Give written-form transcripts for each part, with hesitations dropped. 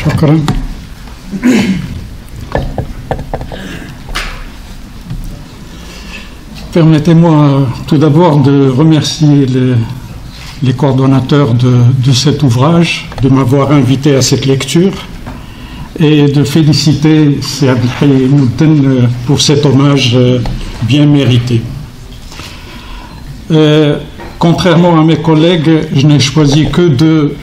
شكرا. Permettez-moi tout d'abord de remercier les coordonnateurs de cet ouvrage de m'avoir invité à cette lecture et de féliciter Saad El-Hayy Moudden pour cet hommage bien mérité. Contrairement à mes collègues, je n'ai choisi que 2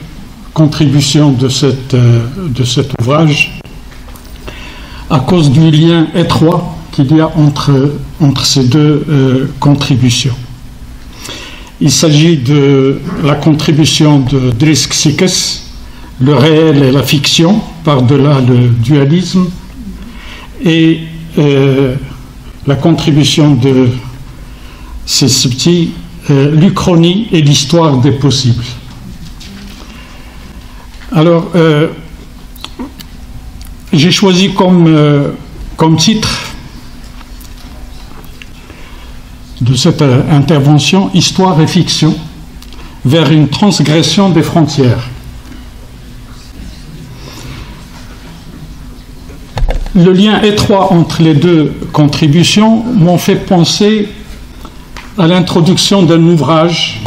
contributions de cet ouvrage à cause du lien étroit qu'il y a entre ces 2 contributions. Il s'agit de la contribution de Driss Sikes, le réel et la fiction, par-delà le dualisme, et la contribution de Sesbti, l'Uchronie et l'histoire des possibles. Alors, j'ai choisi comme titre de cette intervention « Histoire et fiction vers une transgression des frontières ». Le lien étroit entre les 2 contributions m'ont fait penser à l'introduction d'un ouvrage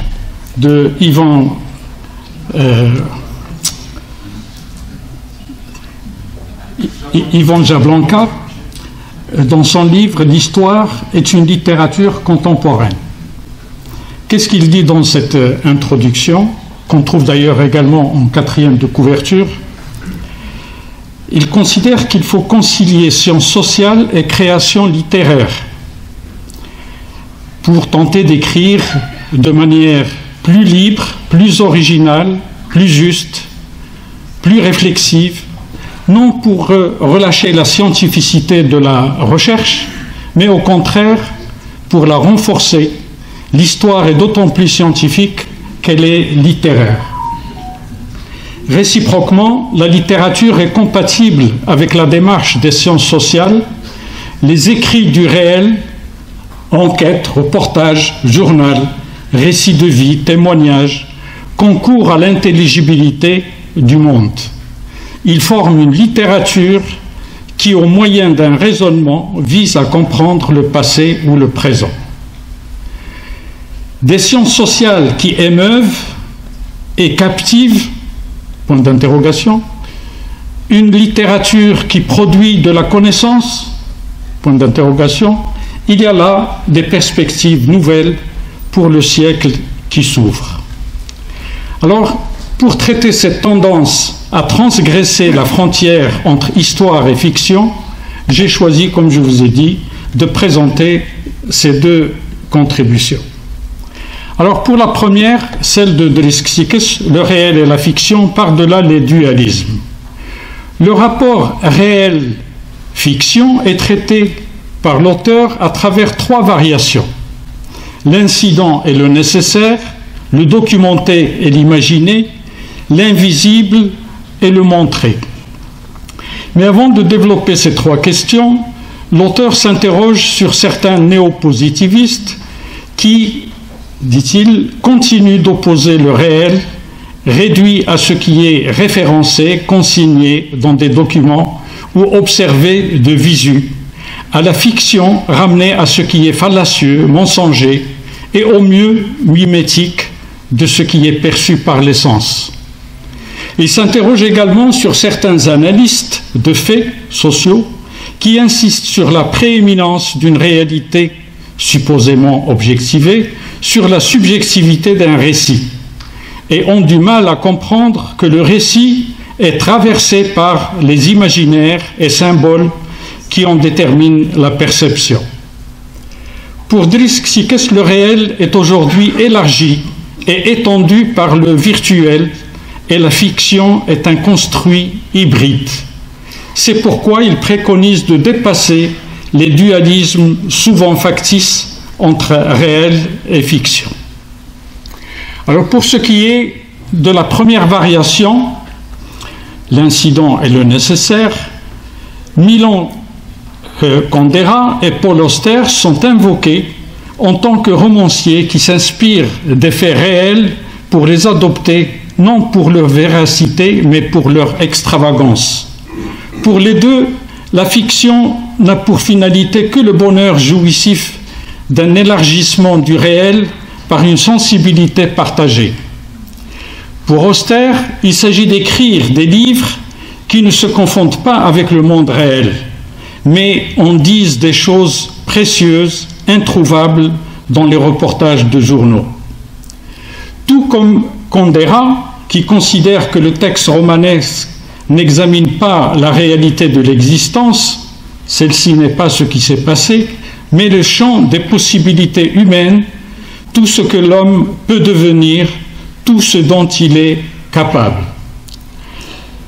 de Ivan Jablanka dans son livre « L'histoire est une littérature contemporaine ». Qu'est-ce qu'il dit dans cette introduction, qu'on trouve d'ailleurs également en 4e de couverture? Il considère qu'il faut concilier sciences sociales et création littéraire pour tenter d'écrire de manière plus libre, plus originale, plus juste, plus réflexive, non pour relâcher la scientificité de la recherche, mais au contraire pour la renforcer. L'histoire est d'autant plus scientifique qu'elle est littéraire. Réciproquement, la littérature est compatible avec la démarche des sciences sociales. Les écrits du réel, enquêtes, reportages, journal, récits de vie, témoignages, concourent à l'intelligibilité du monde. Ils forment une littérature qui, au moyen d'un raisonnement, vise à comprendre le passé ou le présent. Des sciences sociales qui émeuvent et captivent, point d'interrogation, une littérature qui produit de la connaissance, point d'interrogation, il y a là des perspectives nouvelles pour le siècle qui s'ouvre. Alors, pour traiter cette tendance à transgresser la frontière entre histoire et fiction, j'ai choisi, comme je vous ai dit, de présenter ces 2 contributions. Alors pour la première, celle de Driss Sikes, le réel et la fiction par-delà les dualismes. Le rapport réel-fiction est traité par l'auteur à travers 3 variations. L'incident et le nécessaire, le documenté et l'imaginé, l'invisible et le montrer. Mais avant de développer ces 3 questions, l'auteur s'interroge sur certains néopositivistes qui, dit-il, continuent d'opposer le réel, réduit à ce qui est référencé, consigné dans des documents ou observé de visu, à la fiction ramenée à ce qui est fallacieux, mensonger et au mieux mimétique de ce qui est perçu par les sens. Il s'interroge également sur certains analystes de faits sociaux qui insistent sur la prééminence d'une réalité supposément objectivée sur la subjectivité d'un récit et ont du mal à comprendre que le récit est traversé par les imaginaires et symboles qui en déterminent la perception. Pour Driss Sikes, le réel est aujourd'hui élargi et étendu par le virtuel et la fiction est un construit hybride. C'est pourquoi il préconise de dépasser les dualismes souvent factices entre réel et fiction. Alors pour ce qui est de la première variation, l'incident et le nécessaire, Milan Kundera et Paul Auster sont invoqués en tant que romanciers qui s'inspirent des faits réels pour les adopter non pour leur véracité, mais pour leur extravagance. Pour les deux, la fiction n'a pour finalité que le bonheur jouissif d'un élargissement du réel par une sensibilité partagée. Pour Auster, il s'agit d'écrire des livres qui ne se confondent pas avec le monde réel, mais en disent des choses précieuses, introuvables dans les reportages de journaux. Tout comme Kundera, qui considère que le texte romanesque n'examine pas la réalité de l'existence, celle-ci n'est pas ce qui s'est passé, mais le champ des possibilités humaines, tout ce que l'homme peut devenir, tout ce dont il est capable.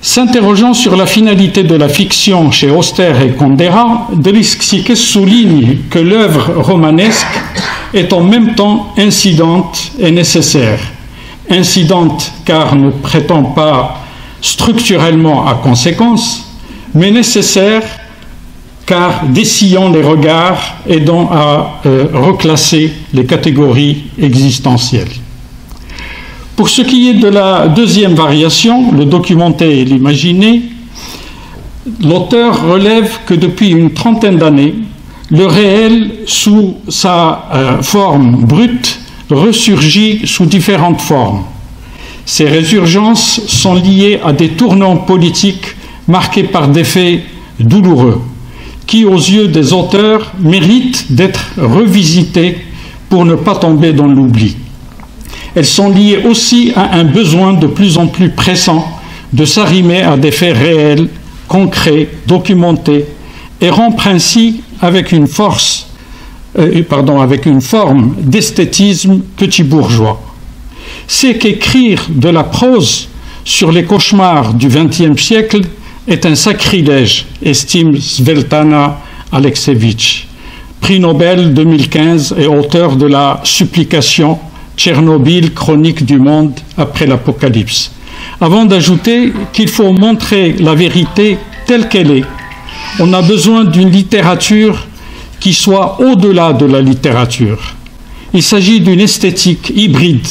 S'interrogeant sur la finalité de la fiction chez Auster et Kundera, Drieschikes souligne que l'œuvre romanesque est en même temps incidente et nécessaire. Incidente car ne prétend pas structurellement à conséquence, mais nécessaire car dessillant les regards, aidant à reclasser les catégories existentielles. Pour ce qui est de la deuxième variation, le documenté et l'imaginé, l'auteur relève que depuis une trentaine d'années, le réel, sous sa forme brute, ressurgit sous différentes formes. Ces résurgences sont liées à des tournants politiques marqués par des faits douloureux, qui, aux yeux des auteurs, méritent d'être revisités pour ne pas tomber dans l'oubli. Elles sont liées aussi à un besoin de plus en plus pressant de s'arrimer à des faits réels, concrets, documentés, et rompre ainsi avec une forme d'esthétisme petit bourgeois. C'est qu'écrire de la prose sur les cauchemars du XXe siècle est un sacrilège, estime Svetlana Alexievitch, prix Nobel 2015 et auteur de la supplication Tchernobyl, chronique du monde après l'apocalypse, avant d'ajouter qu'il faut montrer la vérité telle qu'elle est. On a besoin d'une littérature qui soit au-delà de la littérature. Il s'agit d'une esthétique hybride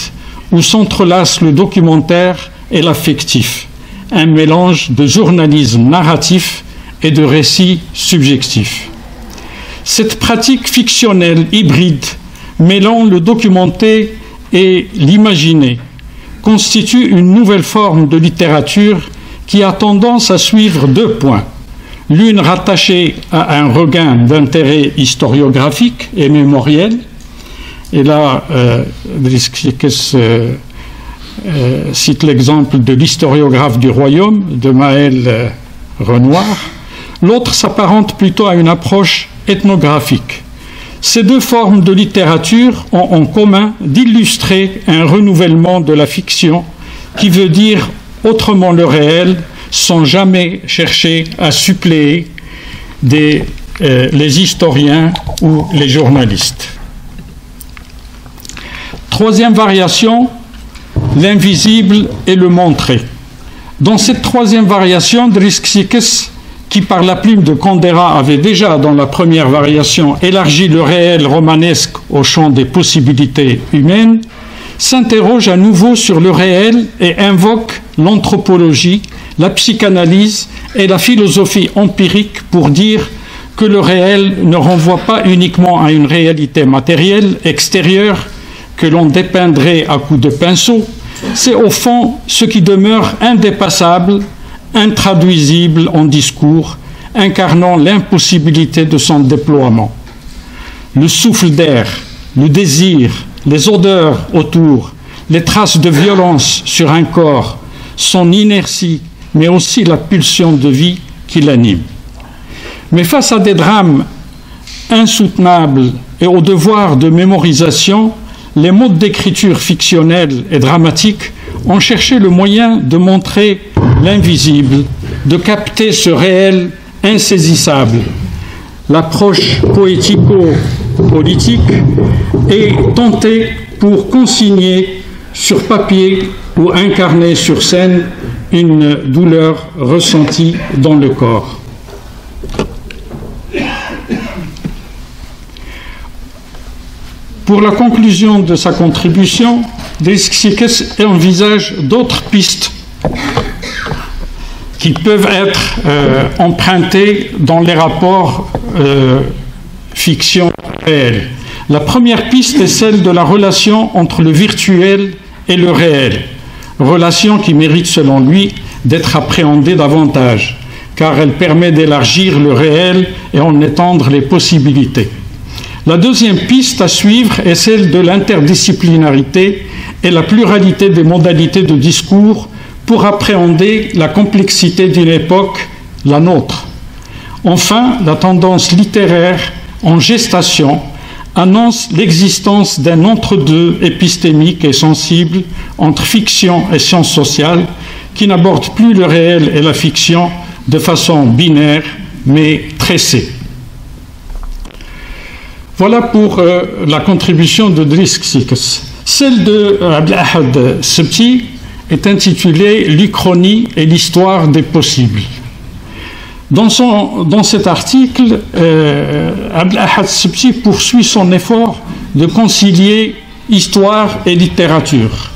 où s'entrelacent le documentaire et l'affectif, un mélange de journalisme narratif et de récits subjectifs. Cette pratique fictionnelle hybride, mêlant le documenté et l'imaginé, constitue une nouvelle forme de littérature qui a tendance à suivre deux points. L'une rattachée à un regain d'intérêt historiographique et mémoriel, et là, Drieschikes cite l'exemple de l'historiographe du royaume, de Maël Renoir. L'autre s'apparente plutôt à une approche ethnographique. Ces deux formes de littérature ont en commun d'illustrer un renouvellement de la fiction qui veut dire autrement le réel sans jamais chercher à suppléer les historiens ou les journalistes. Troisième variation, l'invisible et le montré. Dans cette troisième variation, Drieschikes, qui par la plume de Kundera avait déjà dans la première variation élargi le réel romanesque au champ des possibilités humaines, s'interroge à nouveau sur le réel et invoque l'anthropologie, la psychanalyse et la philosophie empirique pour dire que le réel ne renvoie pas uniquement à une réalité matérielle extérieure que l'on dépeindrait à coups de pinceau, c'est au fond ce qui demeure indépassable, intraduisible en discours, incarnant l'impossibilité de son déploiement. Le souffle d'air, le désir, les odeurs autour, les traces de violence sur un corps, son inertie, mais aussi la pulsion de vie qui l'anime. Mais face à des drames insoutenables et au devoir de mémorisation, les modes d'écriture fictionnelle et dramatique ont cherché le moyen de montrer l'invisible, de capter ce réel insaisissable. L'approche poético-politique est tentée pour consigner sur papier ou incarner sur scène une douleur ressentie dans le corps. Pour la conclusion de sa contribution, Drisksikes envisage d'autres pistes qui peuvent être empruntées dans les rapports fiction-réel. La première piste est celle de la relation entre le virtuel et le réel, relation qui mérite selon lui d'être appréhendée davantage, car elle permet d'élargir le réel et en étendre les possibilités. La deuxième piste à suivre est celle de l'interdisciplinarité et la pluralité des modalités de discours pour appréhender la complexité d'une époque, la nôtre. Enfin, la tendance littéraire en gestation annonce l'existence d'un entre-deux épistémique et sensible entre fiction et sciences sociales qui n'aborde plus le réel et la fiction de façon binaire mais tressée. Voilà pour la contribution de Drisksikes. Celle de Abdelahad Sebti est intitulée « L'Uchronie et l'histoire des possibles ». Dans cet article, Abdelahad Sebti poursuit son effort de concilier histoire et littérature,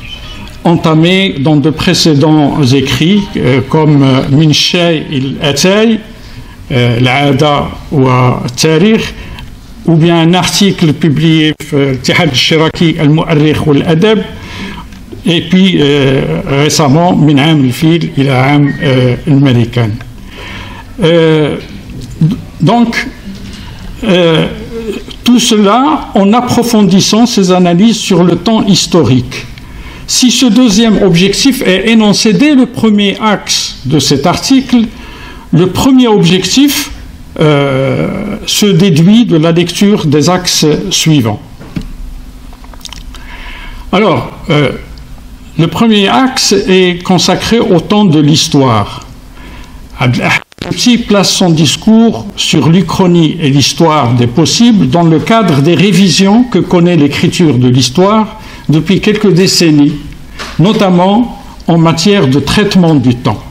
entamé dans de précédents écrits comme Min Shay il-Atay, L'Aada wa Tarikh, ou bien un article publié dans Tihad al-Shiraki al-Mu'arrikh wal-Adab, et puis récemment Min Am al-Fil ila Am al-Malikan. Donc, tout cela en approfondissant ces analyses sur le temps historique. Si ce deuxième objectif est énoncé dès le premier axe de cet article, le premier objectif se déduit de la lecture des axes suivants. Alors, le premier axe est consacré au temps de l'histoire. Sebti place son discours sur l'Uchronie et l'histoire des possibles dans le cadre des révisions que connaît l'écriture de l'histoire depuis quelques décennies, notamment en matière de traitement du temps.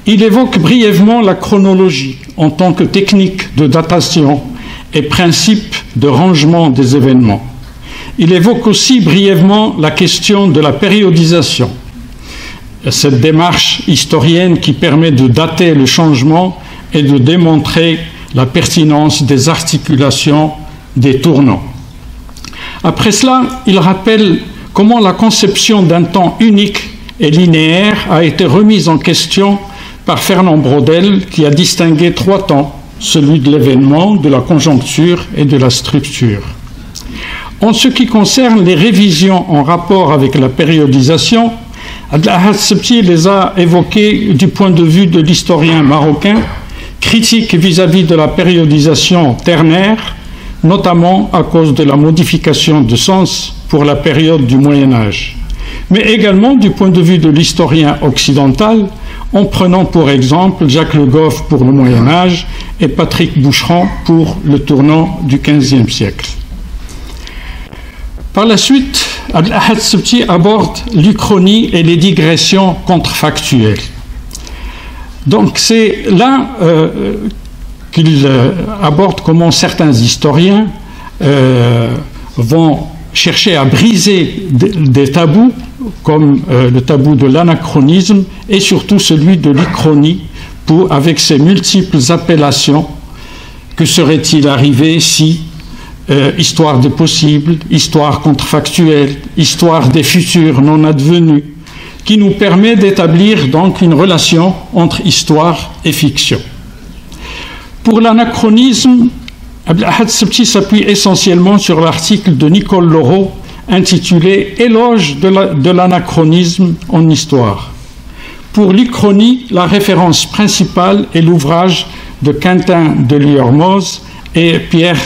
Il évoque brièvement la chronologie en tant que technique de datation et principe de rangement des événements. Il évoque aussi brièvement la question de la périodisation, cette démarche historienne qui permet de dater le changement et de démontrer la pertinence des articulations des tournants. Après cela, il rappelle comment la conception d'un temps unique et linéaire a été remise en question par Fernand Braudel, qui a distingué trois temps, celui de l'événement, de la conjoncture et de la structure. En ce qui concerne les révisions en rapport avec la périodisation, Abdelahad Sebti les a évoquées du point de vue de l'historien marocain, critique vis-à-vis de la périodisation ternaire, notamment à cause de la modification de sens pour la période du Moyen-Âge, mais également du point de vue de l'historien occidental, en prenant pour exemple Jacques Le Goff pour le Moyen-Âge et Patrick Boucheron pour le tournant du XVe siècle. Par la suite, Abdelahad Sebti aborde l'Uchronie et les digressions contrefactuelles. Donc c'est là qu'il aborde comment certains historiens vont chercher à briser des tabous, comme le tabou de l'anachronisme et surtout celui de l'Uchronie, avec ses multiples appellations. Que serait-il arrivé si histoire des possibles, histoire contrefactuelle, histoire des futurs non advenus, qui nous permet d'établir donc une relation entre histoire et fiction. Pour l'anachronisme, Abdelahad Sebti s'appuie essentiellement sur l'article de Nicole Laureau intitulé « Éloge de l'anachronisme en histoire ». Pour l'Uchronie, la référence principale est l'ouvrage de Quentin de Liormoz et Pierre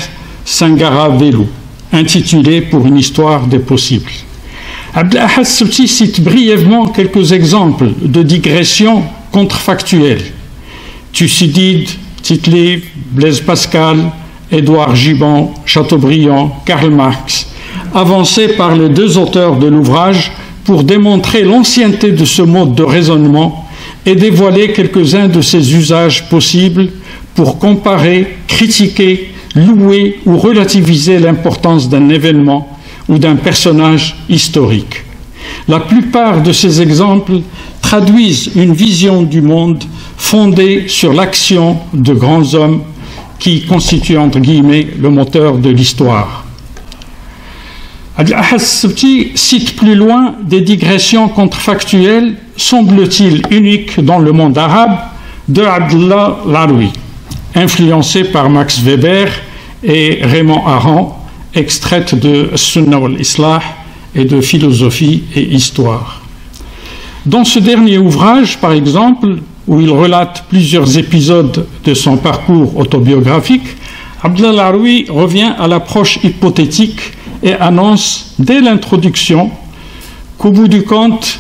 Singara-Vellou, intitulé « Pour une histoire des possibles ». Abdelahad Sebti cite brièvement quelques exemples de digressions contrefactuelles. Thucydide, Tite-Live, Blaise Pascal, Édouard Gibbon, Chateaubriand, Karl Marx, avancés par les deux auteurs de l'ouvrage pour démontrer l'ancienneté de ce mode de raisonnement et dévoiler quelques-uns de ses usages possibles pour comparer, critiquer, louer ou relativiser l'importance d'un événement ou d'un personnage historique. La plupart de ces exemples traduisent une vision du monde fondée sur l'action de grands hommes qui constituent, entre guillemets, le moteur de l'histoire. Abdel-Ahad Sebti cite plus loin des digressions contrefactuelles, semble-t-il uniques dans le monde arabe, de Abdullah Laroui, influencé par Max Weber et Raymond Aron, extraites de Sunna wal-Islah et de Philosophie et Histoire. Dans ce dernier ouvrage, par exemple, où il relate plusieurs épisodes de son parcours autobiographique, Abdullah Laroui revient à l'approche hypothétique et annonce dès l'introduction qu'au bout du compte,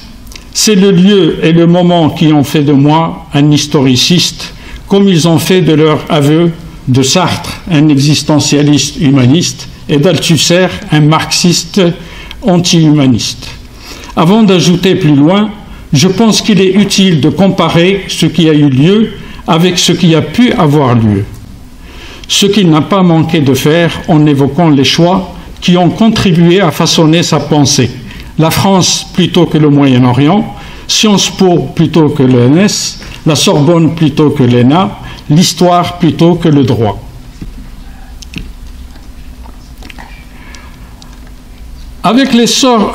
c'est le lieu et le moment qui ont fait de moi un historiciste, comme ils ont fait de leur aveu de Sartre, un existentialiste humaniste, et d'Althusser, un marxiste anti-humaniste. Avant d'ajouter plus loin, je pense qu'il est utile de comparer ce qui a eu lieu avec ce qui a pu avoir lieu. Ce qu'il n'a pas manqué de faire en évoquant les choix qui ont contribué à façonner sa pensée. La France plutôt que le Moyen-Orient, Sciences Po plutôt que l'ENS, la Sorbonne plutôt que l'ENA, l'histoire plutôt que le droit. Avec l'essor,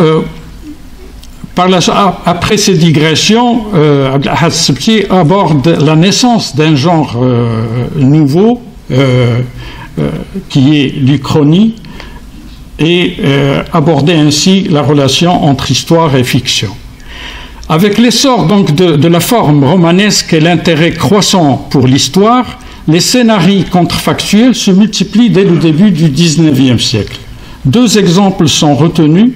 après ces digressions, Abdel-Ahad Sebti aborde la naissance d'un genre nouveau qui est l'Uchronie, et aborder ainsi la relation entre histoire et fiction. Avec l'essor donc de la forme romanesque et l'intérêt croissant pour l'histoire, les scénarios contrefactuels se multiplient dès le début du XIXe siècle. Deux exemples sont retenus.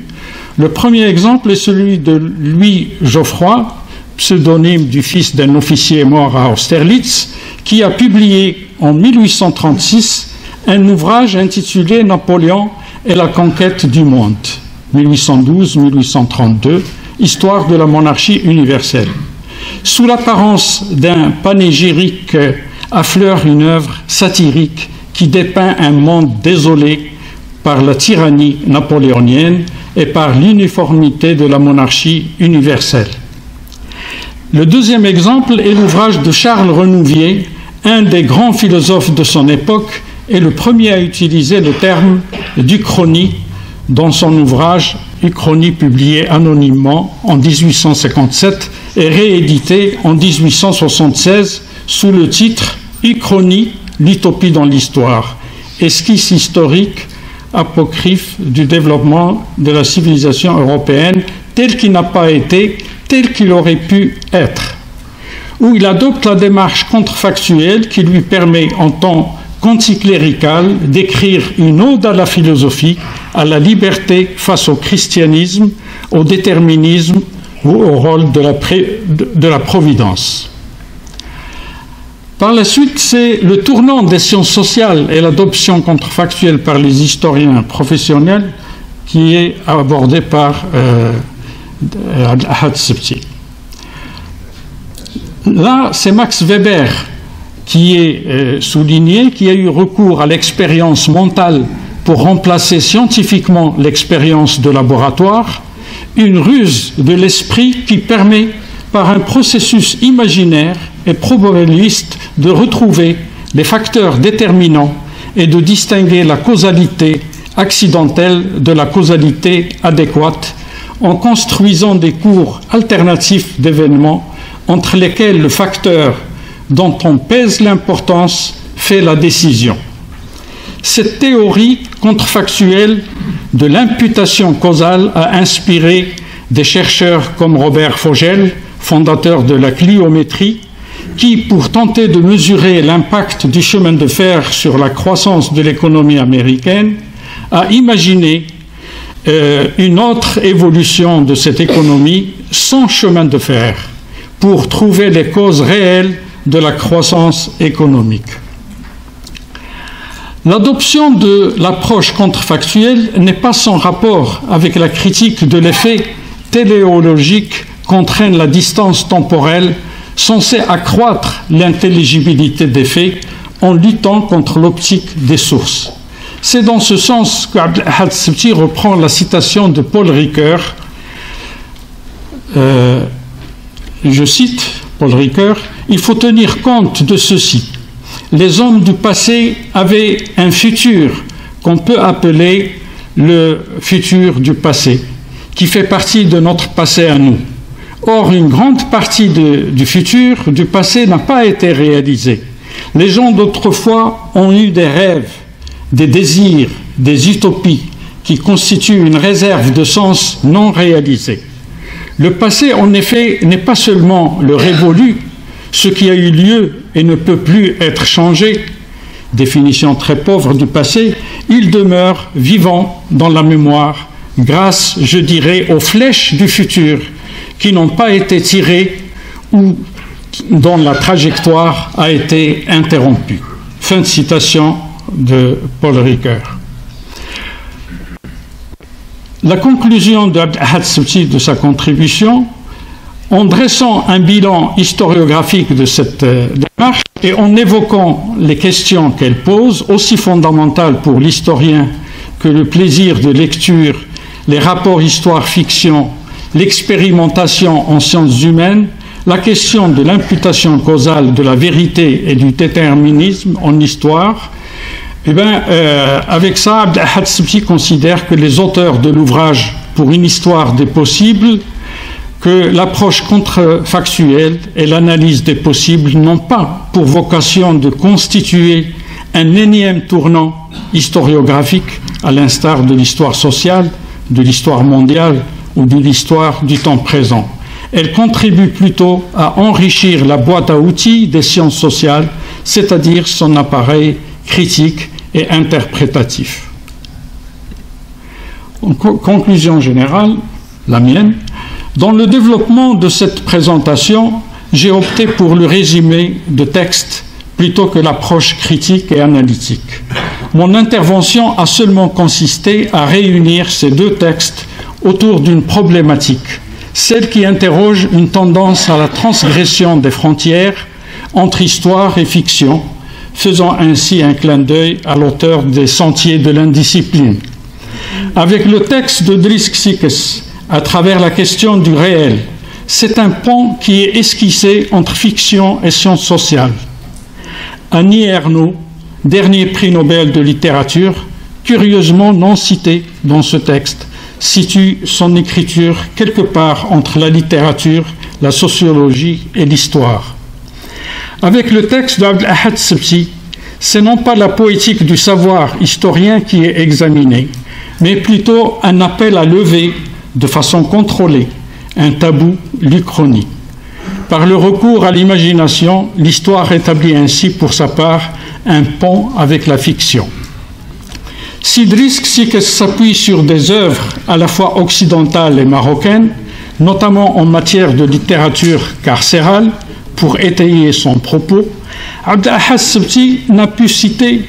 Le premier exemple est celui de Louis Geoffroy, pseudonyme du fils d'un officier mort à Austerlitz, qui a publié en 1836 un ouvrage intitulé « Napoléon et la conquête du monde » 1812-1832, histoire de la monarchie universelle. Sous l'apparence d'un panégyrique affleure une œuvre satirique qui dépeint un monde désolé par la tyrannie napoléonienne et par l'uniformité de la monarchie universelle. Le deuxième exemple est l'ouvrage de Charles Renouvier, un des grands philosophes de son époque et le premier à utiliser le terme d'Uchronie dans son ouvrage Uchronie, publié anonymement en 1857 et réédité en 1876 sous le titre Uchronie, l'utopie dans l'histoire, esquisse historique apocryphe du développement de la civilisation européenne tel qu'il n'a pas été, tel qu'il aurait pu être, où il adopte la démarche contrefactuelle qui lui permet en temps qu'anticlérical d'écrire une ode à la philosophie, à la liberté face au christianisme, au déterminisme ou au rôle de la providence. Par la suite, c'est le tournant des sciences sociales et l'adoption contrefactuelle par les historiens professionnels qui est abordé par Abdel-Ahad Sebti. Là, c'est Max Weber qui est souligné, qui a eu recours à l'expérience mentale pour remplacer scientifiquement l'expérience de laboratoire, une ruse de l'esprit qui permet, par un processus imaginaire et probabiliste, de retrouver les facteurs déterminants et de distinguer la causalité accidentelle de la causalité adéquate en construisant des cours alternatifs d'événements entre lesquels le facteur dont on pèse l'importance fait la décision. Cette théorie contrefactuelle de l'imputation causale a inspiré des chercheurs comme Robert Vogel, fondateur de la cliométrie, qui, pour tenter de mesurer l'impact du chemin de fer sur la croissance de l'économie américaine, a imaginé une autre évolution de cette économie sans chemin de fer pour trouver les causes réelles de la croissance économique. L'adoption de l'approche contrefactuelle n'est pas sans rapport avec la critique de l'effet téléologique qu'entraîne la distance temporelle censée accroître l'intelligibilité des faits en luttant contre l'optique des sources. C'est dans ce sens qu'Abdel-Ahad Sebti reprend la citation de Paul Ricoeur je cite Paul Ricoeur, « Il faut tenir compte de ceci. Les hommes du passé avaient un futur qu'on peut appeler le futur du passé, qui fait partie de notre passé à nous. Or, une grande partie du futur du passé n'a pas été réalisée. Les gens d'autrefois ont eu des rêves, des désirs, des utopies qui constituent une réserve de sens non réalisée. Le passé, en effet, n'est pas seulement le révolu, ce qui a eu lieu et ne peut plus être changé, définition très pauvre du passé, il demeure vivant dans la mémoire grâce, je dirais, aux flèches du futur qui n'ont pas été tirées ou dont la trajectoire a été interrompue. » Fin de citation de Paul Ricoeur. La conclusion d'Abd al-Ahad Sebti de sa contribution, en dressant un bilan historiographique de cette démarche et en évoquant les questions qu'elle pose, aussi fondamentales pour l'historien que le plaisir de lecture, les rapports histoire-fiction, l'expérimentation en sciences humaines, la question de l'imputation causale de la vérité et du déterminisme en histoire, avec ça, Abd al-Ahad Sebti considère que les auteurs de l'ouvrage Pour une histoire des possibles, que l'approche contrefactuelle et l'analyse des possibles n'ont pas pour vocation de constituer un énième tournant historiographique à l'instar de l'histoire sociale, de l'histoire mondiale ou de l'histoire du temps présent. Elles contribuent plutôt à enrichir la boîte à outils des sciences sociales, c'est-à-dire son appareil critique et interprétatif. En conclusion générale, la mienne, dans le développement de cette présentation, j'ai opté pour le résumé de texte plutôt que l'approche critique et analytique. Mon intervention a seulement consisté à réunir ces deux textes autour d'une problématique, celle qui interroge une tendance à la transgression des frontières entre histoire et fiction, faisant ainsi un clin d'œil à l'auteur des Sentiers de l'indiscipline. Avec le texte de Driss Xiques, à travers la question du réel, c'est un pont qui est esquissé entre fiction et sciences sociales. Annie Ernaux, dernier prix Nobel de littérature, curieusement non cité dans ce texte, situe son écriture quelque part entre la littérature, la sociologie et l'histoire. Avec le texte d'Abd al-Ahad Sebti, c'est non pas la poétique du savoir historien qui est examinée, mais plutôt un appel à lever, de façon contrôlée, un tabou, l'Uchronie. Par le recours à l'imagination, l'histoire établit ainsi pour sa part un pont avec la fiction. Si Driss Xiques s'appuie sur des œuvres à la fois occidentales et marocaines, notamment en matière de littérature carcérale, pour étayer son propos, Abd al-Ahad Sebti n'a pu citer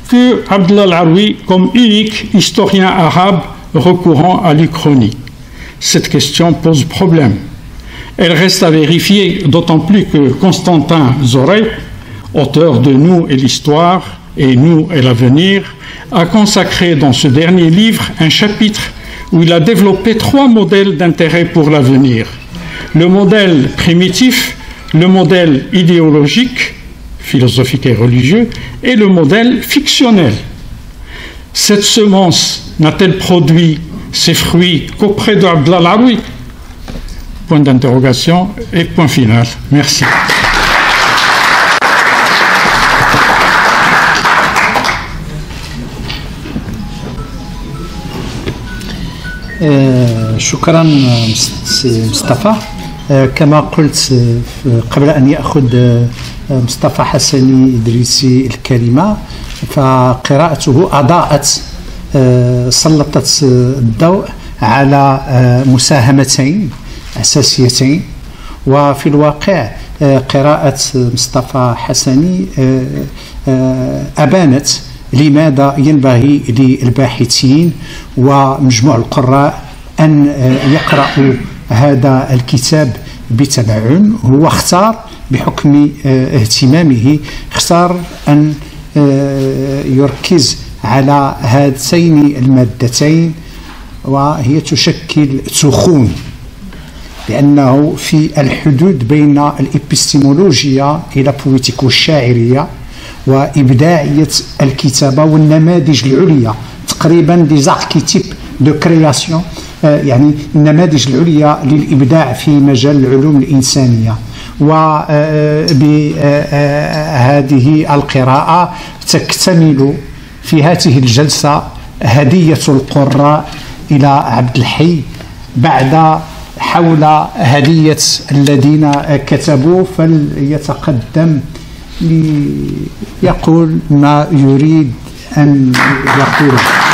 que Abdallah al-Arwi comme unique historien arabe recourant à l'Uchronie. Cette question pose problème. Elle reste à vérifier, d'autant plus que Constantin Zorey, auteur de Nous et l'histoire et Nous et l'avenir, a consacré dans ce dernier livre un chapitre où il a développé 3 modèles d'intérêt pour l'avenir. Le modèle primitif, le modèle idéologique, philosophique et religieux, et le modèle fictionnel. Cette semence n'a-t-elle produit ses fruits qu'auprès d'Abdallah al-Arwi? Point d'interrogation et point final. Merci. شكرا مصطفى. كما قلت قبل أن يأخذ مصطفى حسني إدريسي الكلمة، فقراءته أضاءت سلطت الضوء على مساهمتين أساسيتين. وفي الواقع قراءة مصطفى حسني أبانت لماذا ينبغي للباحثين ومجموع القراء أن يقرأوا هذا الكتاب بتباعد. هو اختار بحكم اهتمامه، اختار أن يركز على هاتين المادتين، وهي تشكل تخوم لأنه في الحدود بين الإبستيمولوجيا إلى بويتيكو الشاعرية وإبداعية الكتابة والنماذج العليا، تقريبا دي زاركيتيب دو كرياسيون، يعني النماذج العليا للإبداع في مجال العلوم الإنسانية. وبهذه القراءة تكتمل في هذه الجلسة هدية القراء إلى عبد الحي بعد حول هدية الذين كتبوا، فليتقدم ليقول ما يريد أن يقوله.